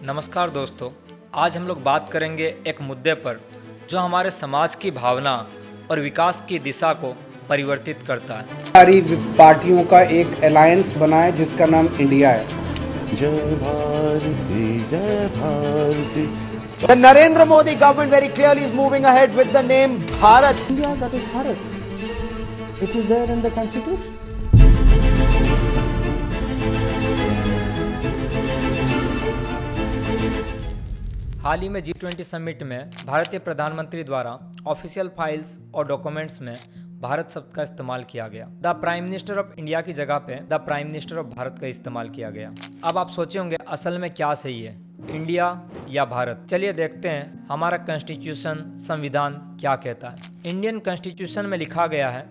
नमस्कार दोस्तों, आज हम लोग बात करेंगे एक मुद्दे पर जो हमारे समाज की भावना और विकास की दिशा को परिवर्तित करता है। सारी पार्टियों का एक अलायंस बना है जिसका नाम इंडिया है। जय भारती जय Bharti. The Narendra Modi government very clearly is moving ahead with the name Bharat. India, that is Bharat. It is there in the constitution. हाल ही में G20 समिट में भारतीय प्रधानमंत्री द्वारा ऑफिशियल फाइल्स और डॉक्यूमेंट्स में भारत शब्द का इस्तेमाल किया गया। The prime minister of India की जगह पे the prime minister of Bharat का इस्तेमाल किया गया। अब आप सोचे होंगे असल में क्या सही है, इंडिया या भारत? चलिए देखते हैं हमारा कॉन्स्टिट्यूशन संविधान क्या कहता है। इंडियन कॉन्स्टिट्यूशन में लिखा गया है,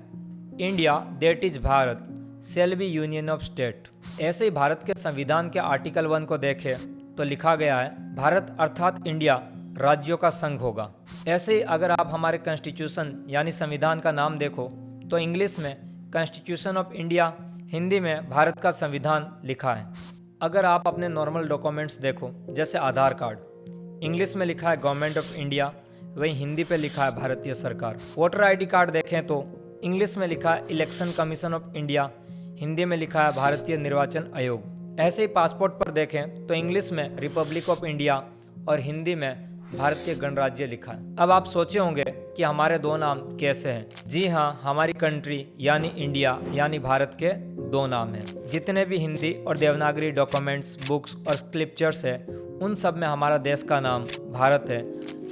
India that is Bharat shall be union of state. ऐसे ही भारत के संविधान के आर्टिकल 1 को देखें तो लिखा गया है, भारत अर्थात इंडिया राज्यों का संघ होगा। ऐसे ही अगर आप हमारे कॉन्स्टिट्यूशन यानी संविधान का नाम देखो तो इंग्लिश में कॉन्स्टिट्यूशन ऑफ इंडिया, हिंदी में भारत का संविधान लिखा है। अगर आप अपने नॉर्मल डॉक्यूमेंट्स देखो जैसे आधार कार्ड, इंग्लिश में लिखा है गवर्नमेंट ऑफ इंडिया, वहीं हिंदी पे लिखा है भारतीय सरकार। वोटर आईडी कार्ड देखें तो इंग्लिश में लिखा है election commission of India, Hindi में लिखा है भारतीय निर्वाचन आयोग। ऐसे ही पासपोर्ट पर देखें तो इंग्लिश में रिपब्लिक ऑफ इंडिया और हिंदी में भारतीय गणराज्य लिखा है। अब आप सोचे होंगे कि हमारे दो नाम कैसे हैं? जी हाँ, हमारी कंट्री यानी इंडिया यानी भारत के दो नाम हैं। जितने भी हिंदी और देवनागरी डॉक्यूमेंट्स, बुक्स और स्क्रिप्चर्स है उन सब में हमारा देश का नाम भारत है,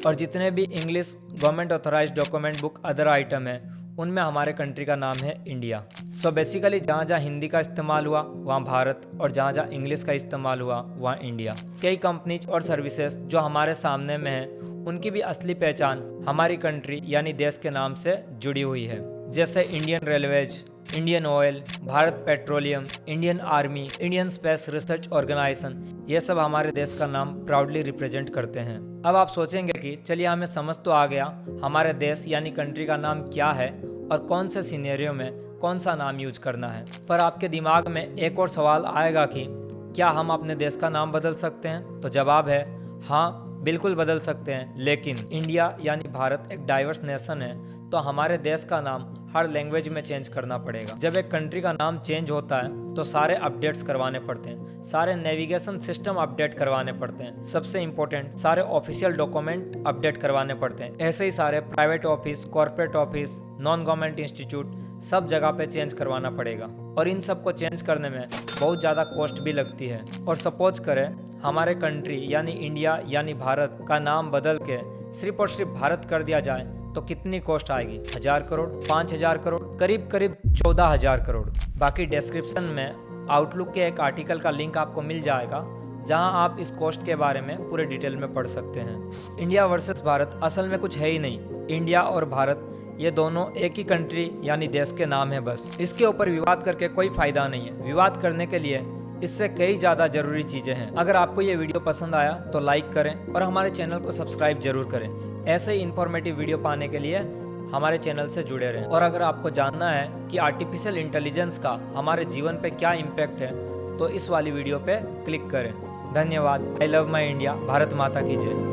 और जितने भी English government authorised document, book, other item है उनमें हमारे कंट्री का नाम है इंडिया। सो बेसिकली जहाँ जहाँ हिंदी का इस्तेमाल हुआ वहाँ भारत, और जहाँ जहाँ इंग्लिश का इस्तेमाल हुआ वहाँ इंडिया। कई कंपनीज और सर्विसेज जो हमारे सामने में हैं उनकी भी असली पहचान हमारी कंट्री यानी देश के नाम से जुड़ी हुई है, जैसे Indian Railways, Indian Oil, Bharat Petroleum, Indian Army, Indian Space Research Organisation, ये सब हमारे देश का नाम प्राउडली रिप्रेजेंट करते हैं। अब आप सोचेंगे कि चलिए हमें समझ तो आ गया हमारे देश यानी कंट्री का नाम क्या है और कौन से सिनेरियो में कौन सा नाम यूज करना है, पर आपके दिमाग में एक और सवाल आएगा कि क्या हम अपने देश का नाम बदल सकते हैं? तो जवाब है हाँ, बिल्कुल बदल सकते हैं, लेकिन इंडिया यानी भारत एक डाइवर्स नेशन है तो हमारे देश का नाम हर लैंग्वेज में चेंज करना पड़ेगा। जब एक कंट्री का नाम चेंज होता है तो सारे अपडेट्स करवाने पड़ते हैं, सारे नेविगेशन सिस्टम अपडेट करवाने पड़ते हैं, सबसे इम्पोर्टेंट सारे ऑफिशियल डॉक्यूमेंट अपडेट करवाने पड़ते हैं। ऐसे ही सारे private office, corporate office, non government institute सब जगह पे चेंज करवाना पड़ेगा, और इन सब को चेंज करने में बहुत ज़्यादा कॉस्ट भी लगती है। और सपोज करें हमारे कंट्री यानी इंडिया यानी भारत का नाम बदल के सिर्फ और सिर्फ भारत कर दिया जाए तो कितनी कॉस्ट आएगी? 1000 करोड़, 5000 करोड़, करीब करीब 14000 करोड़। बाकी डिस्क्रिप्शन में आउटलुक के एक आर्टिकल का लिंक आपको मिल जाएगा जहां आप इस कॉस्ट के बारे में पूरे डिटेल में पढ़ सकते हैं। इंडिया वर्सेस भारत असल में कुछ है ही नहीं। इंडिया और भारत ये दोनों एक ही कंट्री यानी देश के नाम है बस। इसके ऊपर विवाद करके कोई फायदा नहीं है। विवाद करने के लिए इससे कई ज़्यादा ज़रूरी चीज़ें हैं। अगर आपको ये वीडियो पसंद आया तो लाइक करें और हमारे चैनल को सब्सक्राइब जरूर करें। ऐसे ही इन्फॉर्मेटिव वीडियो पाने के लिए हमारे चैनल से जुड़े रहें। और अगर आपको जानना है कि आर्टिफिशियल इंटेलिजेंस का हमारे जीवन पे क्या इम्पैक्ट है तो इस वाली वीडियो पे क्लिक करें। धन्यवाद। I love my India. Bharat माता की जय।